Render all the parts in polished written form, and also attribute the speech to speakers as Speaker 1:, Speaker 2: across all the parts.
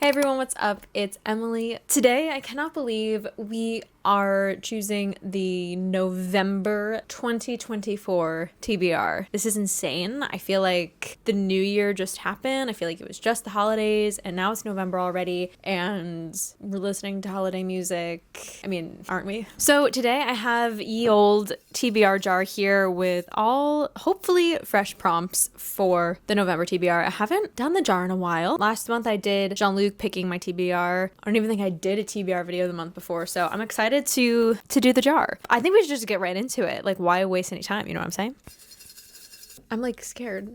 Speaker 1: Hey everyone, what's up? It's Emily. Today, I cannot believe we are choosing the November 2024 TBR. This is insane. I feel like the new year just happened. I feel like it was just the holidays and now it's November already and we're listening to holiday music. I mean, aren't we? So today I have ye old TBR jar here with all hopefully fresh prompts for the November TBR. I haven't done the jar in a while. Last month I did Jean-Luc picking my TBR. I don't even think I did a TBR video the month before, so I'm excited to do the jar. I think we should just get right into it. Like, why waste any time? You know what I'm saying? I'm like scared.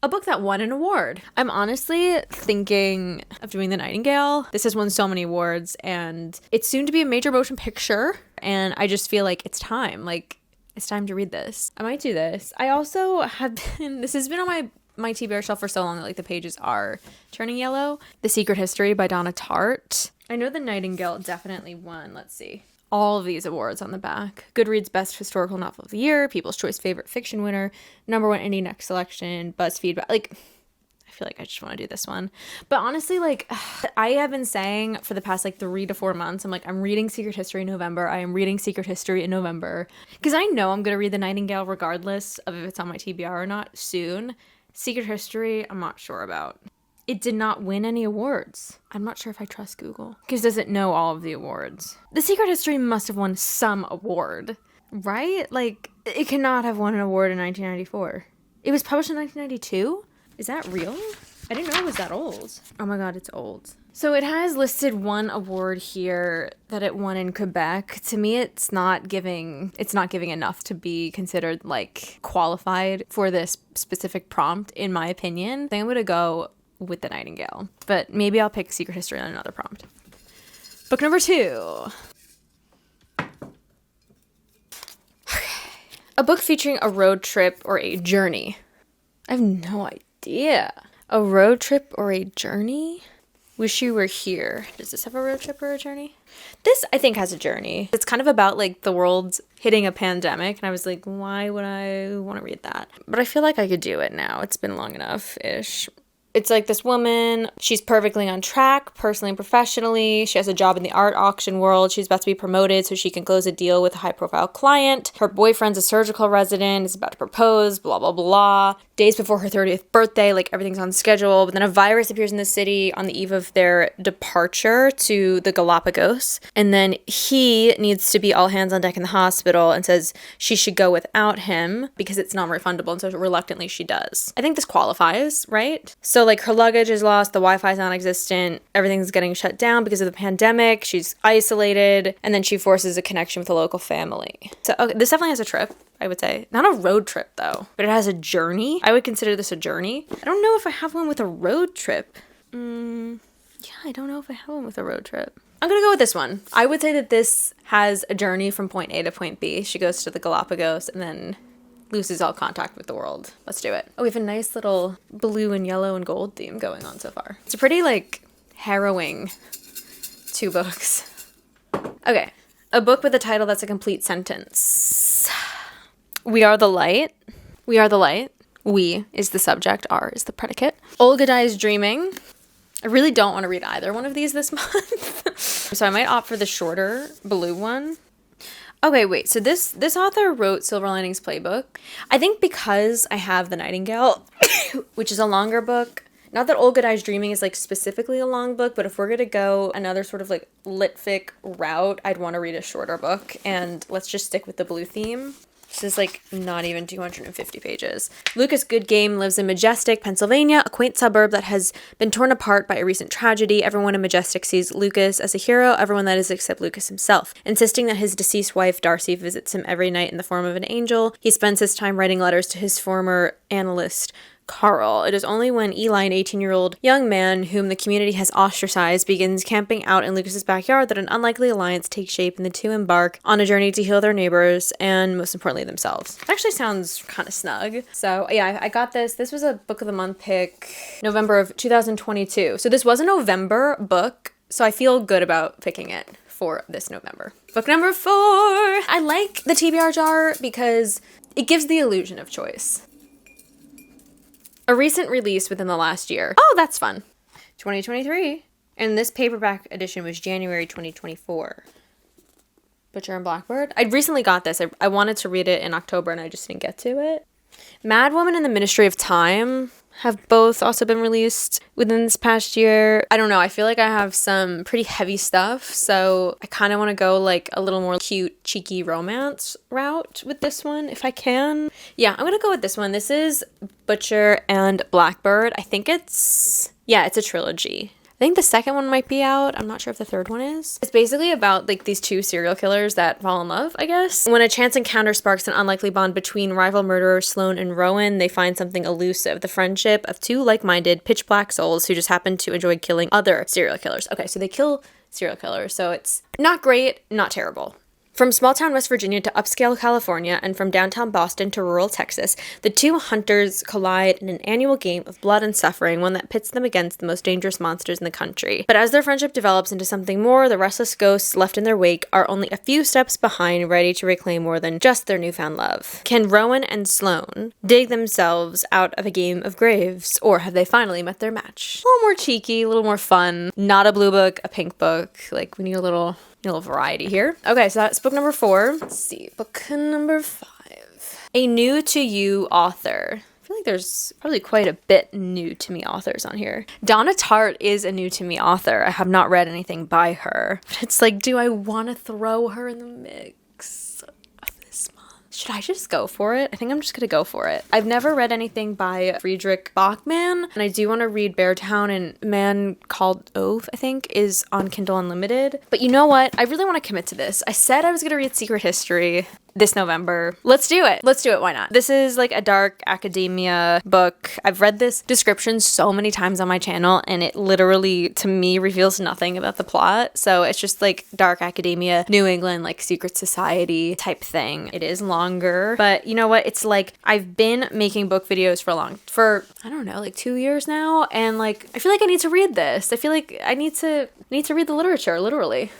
Speaker 1: A book that won an award. I'm honestly thinking of doing The Nightingale. This has won so many awards and it's soon to be a major motion picture. And I just feel like it's time. Like, it's time to read this. I might do this. I also have been, this has been on my TBR shelf for so long that like the pages are turning yellow. The Secret History by Donna Tartt. I know The Nightingale definitely won. Let's see. All of these awards on the back. Goodreads Best Historical Novel of the Year, People's Choice Favorite Fiction Winner, #1 Indie Next Selection, BuzzFeed. Like, I feel like I just want to do this one. But honestly, like, I have been saying for the past like 3 to 4 months, I'm like, I'm reading Secret History in November. I am reading Secret History in November. Because I know I'm going to read The Nightingale regardless of if it's on my TBR or not soon. Secret History, I'm not sure about. It did not win any awards. I'm not sure if I trust Google because does it know all of the awards? The Secret History must have won some award, right? Like, it cannot have won an award in 1994. It was published in 1992? Is that real? I didn't know it was that old. Oh my god, it's old. So it has listed one award here that it won in Quebec. To me, it's not giving enough to be considered like qualified for this specific prompt, in my opinion. I think I'm gonna go with The Nightingale, but maybe I'll pick Secret History on another prompt. Book number 2. A book featuring a road trip or a journey. I have no idea. A road trip or a journey? Wish You Were Here. Does this have a road trip or a journey? This, I think, has a journey. It's kind of about, like, the world hitting a pandemic, and I was like, why would I want to read that? But I feel like I could do it now. It's been long enough-ish. It's like this woman, she's perfectly on track, personally and professionally. She has a job in the art auction world. She's about to be promoted so she can close a deal with a high-profile client. Her boyfriend's a surgical resident, is about to propose, blah, blah, blah. Days before her 30th birthday, like everything's on schedule. But then a virus appears in the city on the eve of their departure to the Galapagos. And then he needs to be all hands on deck in the hospital and says she should go without him because it's non-refundable. And so reluctantly she does. I think this qualifies, right? So like her luggage is lost, the Wi-Fi is non-existent, everything's getting shut down because of the pandemic, she's isolated, and then she forces a connection with a local family. So okay, this definitely has a trip, I would say. Not a road trip though, but it has a journey. I would consider this a journey. I don't know if I have one with a road trip. Yeah, I don't know if I have one with a road trip. I'm gonna go with this one. I would say that this has a journey from point A to point B. She goes to the Galapagos and then loses all contact with the world. Let's do it. Oh, we have a nice little blue and yellow and gold theme going on so far. It's a pretty, like, harrowing 2 books. Okay. A book with a title that's a complete sentence. We are the light. We are the light. We is the subject. Are is the predicate. Olga dies dreaming. I really don't want to read either one of these this month. So I might opt for the shorter blue one. Okay, wait, so this author wrote Silver Linings Playbook. I think because I have The Nightingale, which is a longer book, not that Olga Dies Dreaming is like specifically a long book, but if we're gonna go another sort of like lit fic route, I'd want to read a shorter book, and let's just stick with the blue theme. This is like not even 250 pages. Lucas Goodgame lives in Majestic, Pennsylvania, a quaint suburb that has been torn apart by a recent tragedy. Everyone in Majestic sees Lucas as a hero, everyone that is except Lucas himself. Insisting that his deceased wife, Darcy, visits him every night in the form of an angel, he spends his time writing letters to his former analyst, Carl. It is only when Eli, an 18-year-old young man whom the community has ostracized, begins camping out in Lucas's backyard that an unlikely alliance takes shape and the two embark on a journey to heal their neighbors and, most importantly, themselves. It actually sounds kind of snug. So, yeah, I got this. This was a Book of the Month pick, November of 2022. So this was a November book, so I feel good about picking it for this November. Book number 4. I like the TBR jar because it gives the illusion of choice. A recent release within the last year. Oh, that's fun. 2023. And this paperback edition was January 2024. Butcher and Blackbird. I recently got this. I wanted to read it in October and I just didn't get to it. Madwoman and the Ministry of Time have both also been released within this past year. I don't know. I feel like I have some pretty heavy stuff, so I kind of want to go like a little more cute, cheeky romance route with this one if I can. Yeah, I'm going to go with this one. This is Butcher and Blackbird. I think it's a trilogy. I think the second one might be out. I'm not sure if the third one is. It's basically about like these two serial killers that fall in love, I guess. When a chance encounter sparks an unlikely bond between rival murderers Sloane and Rowan, they find something elusive: the friendship of two like-minded, pitch-black souls who just happen to enjoy killing other serial killers. Okay, so they kill serial killers, so it's not great, not terrible. From small-town West Virginia to upscale California, and from downtown Boston to rural Texas, the two hunters collide in an annual game of blood and suffering, one that pits them against the most dangerous monsters in the country. But as their friendship develops into something more, the restless ghosts left in their wake are only a few steps behind, ready to reclaim more than just their newfound love. Can Rowan and Sloane dig themselves out of a game of graves, or have they finally met their match? A little more cheeky, a little more fun. Not a blue book, a pink book. Like, we need a little variety here. Okay, so that's book number 4. Let's see, book number 5. A new to you author. I feel like there's probably quite a bit new to me authors on here. Donna Tartt is a new to me author. I have not read anything by her. But it's like, do I want to throw her in the mix of this month? Should I just go for it? I think I'm just gonna go for it. I've never read anything by Friedrich Bachmann, and I do want to read Beartown, and Man Called Ove, I think, is on Kindle Unlimited. But you know what? I really want to commit to this. I said I was gonna read Secret History this November. Let's do it. Why not? This is like a dark academia book. I've read this description so many times on my channel, and it literally, to me, reveals nothing about the plot. So it's just like dark academia, New England, like secret society type thing. It is longer, but you know what? It's like I've been making book videos for I don't know, like 2 years now, and like I feel like I need to read this. I feel like I need to read the literature, literally.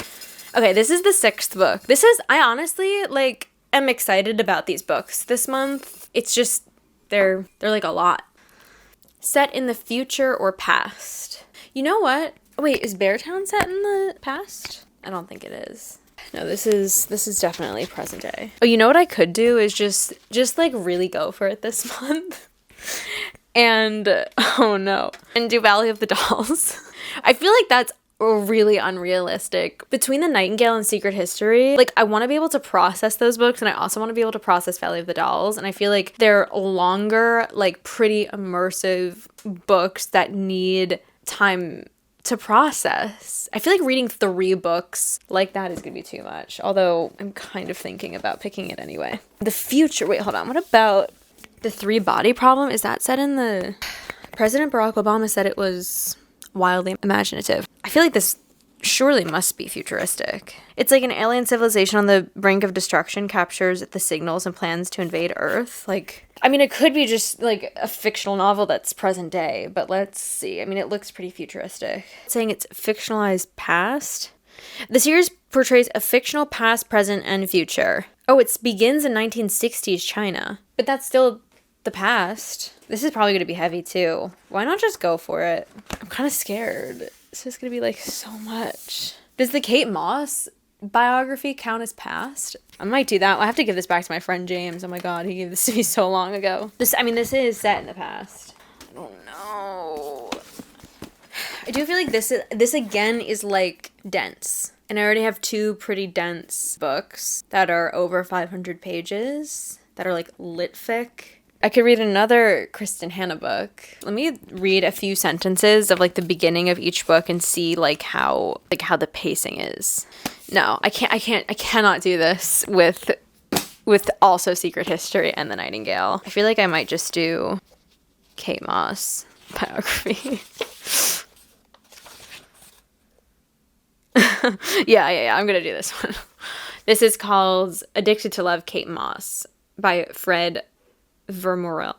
Speaker 1: Okay, this is the 6th book. I honestly like am excited about these books this month. It's just they're like a lot. Set in the future or past. You know what? Wait, is Beartown set in the past? I don't think it is. No, this is definitely present day. Oh, you know what I could do is just like really go for it this month. And do Valley of the Dolls. I feel like that's really unrealistic. Between The Nightingale and Secret History, like I want to be able to process those books, and I also want to be able to process Valley of the Dolls, and I feel like they're longer, like pretty immersive books that need time to process. I feel like reading 3 books like that is gonna be too much, although I'm kind of thinking about picking it anyway. The future, wait, hold on, what about The 3-Body Problem? Is that set in the... President Barack Obama said it was wildly imaginative. I feel like this surely must be futuristic. It's like an alien civilization on the brink of destruction captures the signals and plans to invade Earth. Like, I mean, it could be just like a fictional novel that's present day, but let's see. I mean, it looks pretty futuristic. It's saying it's fictionalized past. The series portrays a fictional past, present, and future. Oh, it begins in 1960s China, but that's still the past. This is probably going to be heavy too. Why not just go for it? I'm kind of scared. This is going to be like so much. Does the Kate Moss biography count as past? I might do that. I have to give this back to my friend James. Oh my god, he gave this to me so long ago. This is set in the past. I don't know. I do feel like this again is like dense. And I already have 2 pretty dense books that are over 500 pages that are like lit fic. I could read another Kristen Hanna book. Let me read a few sentences of like the beginning of each book and see like how the pacing is. No, I cannot do this with also Secret History and The Nightingale. I feel like I might just do Kate Moss biography. Yeah, I'm gonna do this one. This is called Addicted to Love, Kate Moss by Fred Vermorel.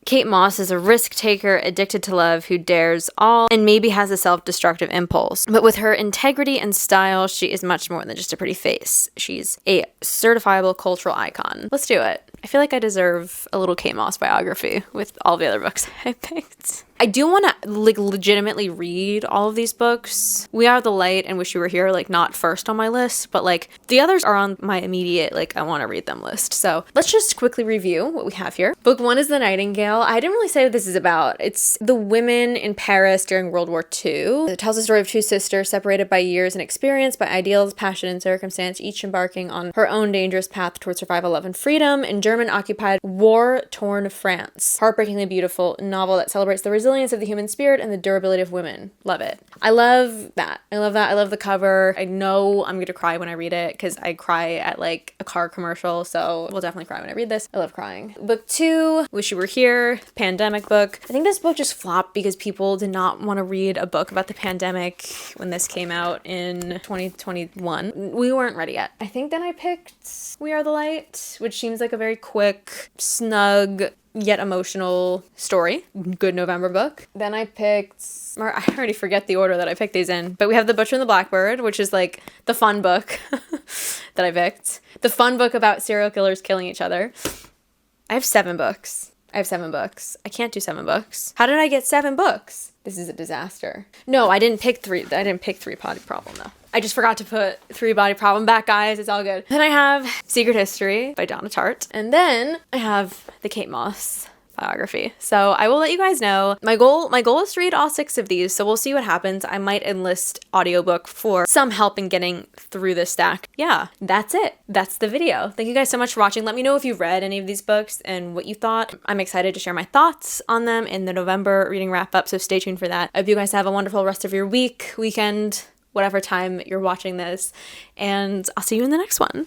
Speaker 1: Kate Moss is a risk taker addicted to love who dares all and maybe has a self-destructive impulse. But with her integrity and style, she is much more than just a pretty face. She's a certifiable cultural icon. Let's do it. I feel like I deserve a little Kate Moss biography with all the other books I picked. I do want to legitimately read all of these books. We Are the Light and Wish You Were Here, not first on my list, but the others are on my immediate, I want to read them list. So let's just quickly review what we have here. Book 1 is The Nightingale. I didn't really say what this is about. It's the women in Paris during World War II. It tells the story of two sisters separated by years and experience, by ideals, passion, and circumstance, each embarking on her own dangerous path toward survival, love, and freedom in German-occupied, war-torn France. Heartbreakingly beautiful novel that celebrates the resilience of the human spirit and the durability of women. Love it. I love that. I love the cover. I know I'm going to cry when I read it because I cry at a car commercial, so we'll definitely cry when I read this. I love crying. Book 2, Wish You Were Here, pandemic book. I think this book just flopped because people did not want to read a book about the pandemic when this came out in 2021. We weren't ready yet. I think then I picked We Are the Light, which seems like a very quick, snug, yet emotional story. Good November book. Then I picked, I already forget the order that I picked these in, but we have The Butcher and the Blackbird, which is the fun book that I picked. The fun book about serial killers killing each other. I have 7 books. I can't do 7 books. How did I get 7 books? This is a disaster. No, I didn't pick 3. I didn't pick 3 Body Problem, though. I just forgot to put 3 Body Problem back, guys. It's all good. Then I have Secret History by Donna Tartt. And then I have the Kate Moss biography. So I will let you guys know. My goal is to read all 6 of these, so we'll see what happens. I might enlist audiobook for some help in getting through this stack. Yeah, that's it. That's the video. Thank you guys so much for watching. Let me know if you've read any of these books and what you thought. I'm excited to share my thoughts on them in the November reading wrap up, so stay tuned for that. I hope you guys have a wonderful rest of your weekend, whatever time you're watching this, and I'll see you in the next one.